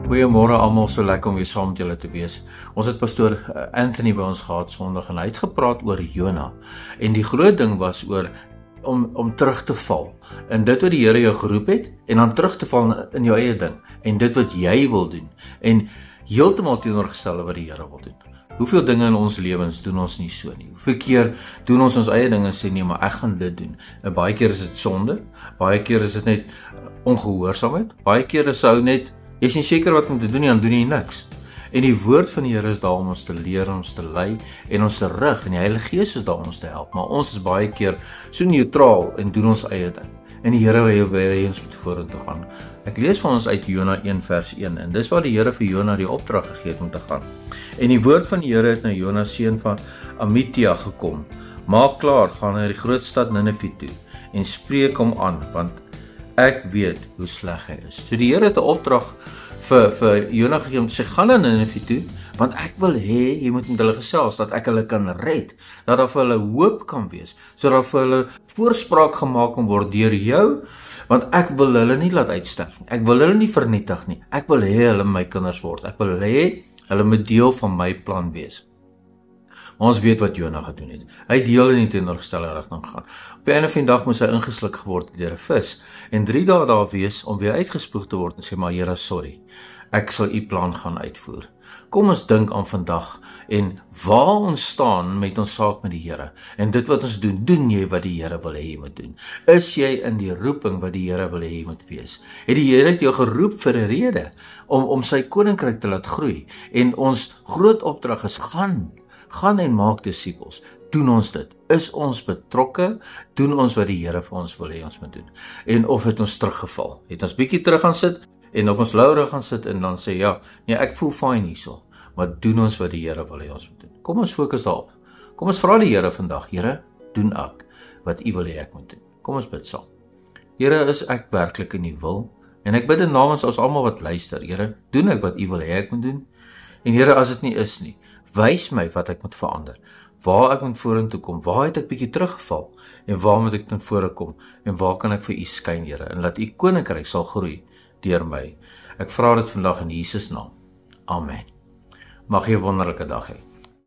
Goeiemôre almal, so lekker om weer saam met julle te wees. Ons het pastoor Anthony by ons gehad Sondag en hy het gepraat oor Jona. En die groot ding was oor om terug te val in dit wat die Here jou geroep het en dan terug te val in jou eie ding en dit wat jy wil doen en heeltemal teenoorgestelde wat die Here wil doen. Hoeveel dinge in ons lewens doen ons nie so nie. Hoeveel keer doen ons eie dinge en sê nee, maar ek gaan dit doen. En baie keer is dit sonde, baie keer is dit net ongehoorsaamheid, baie keer is ou net jy is nie seker wat om te doen nie, dan doen jy niks. En die woord van die Here is daar om ons te leer, ons te lei en ons te rig en die Heilige Gees is daar om ons te help. Maar ons is baie keer so neutraal en doen ons eie ding. En die Here wil ons met vorentoe gaan. Ek lees vir ons uit Jona 1 vers 1 en dis waar die Here vir Jona die opdrag gegee het om te gaan. En die woord van die Here het na Jona seun van Amittai gekom. Maak klaar, gaan na die groot stad Ninive toe en spreek hom aan, want ek weet hoe sleg hy is. So die Here het 'n opdrag vir Jona gegee om te sê, gaan na Ninive toe, want ek wil hê, jy moet met hulle gesels, dat ek hulle kan red, dat daar vir hulle hoop kan wees, sodat vir hulle voorspraak gemaak kan word deur jou, want ek wil hulle nie laat uitsterf nie, ek wil hulle nie vernietig nie, ek wil hê hulle my kinders word, ek wil hê hulle moet deel van my plan wees. Maar ons weet wat Jona gedoen het. Hy het deel in die teenoorgestelde rigting gegaan. Op die einde van die dag moes hy ingesluk geword deur 'n vis en 3 dae daar wees om weer uitgespoeg te word en sê, maar Here, sorry, ek sal u plan gaan uitvoer. Kom ons dink aan vandag en waar ons staan met ons saak met die Here. En dit wat ons doen, doen jy wat die Here wil hê jy moet doen? Is jy in die roeping wat die Here wil hê jy moet wees? Het die Here jou geroep vir 'n rede om sy koninkryk te laat groei? En ons groot opdrag is gaan en maak disippels. Doen ons dit? Is ons betrokke? Doen ons wat die Here vir ons wil hê ons moet doen? En of het ons teruggeval? Het ons bietjie terug gaan sit en op ons laure gaan sit en dan sê ja, nee, ek voel fyn hierso. Maar doen ons wat die Here wil hê ons moet doen? Kom ons fokus daarop. Kom ons vra die Here vandag, Here, doen ek wat u wil hê ek moet doen? Kom ons bid saam. Here, is ek werklik in u wil? En ek bid in namens ons almal wat luister, Here, doen ek wat u wil hê ek moet doen? En Here, as dit nie is nie, wys my wat ek moet verander, waar ek moet vorentoe kom, waar het ek bietjie teruggeval, en waar moet ek na vore kom, en waar kan ek vir u skyn, Here, en laat u koninkryk sal groei deur my. Ek vra dit vandag in Jesus naam. Amen. Mag jy 'n wonderlike dag hê.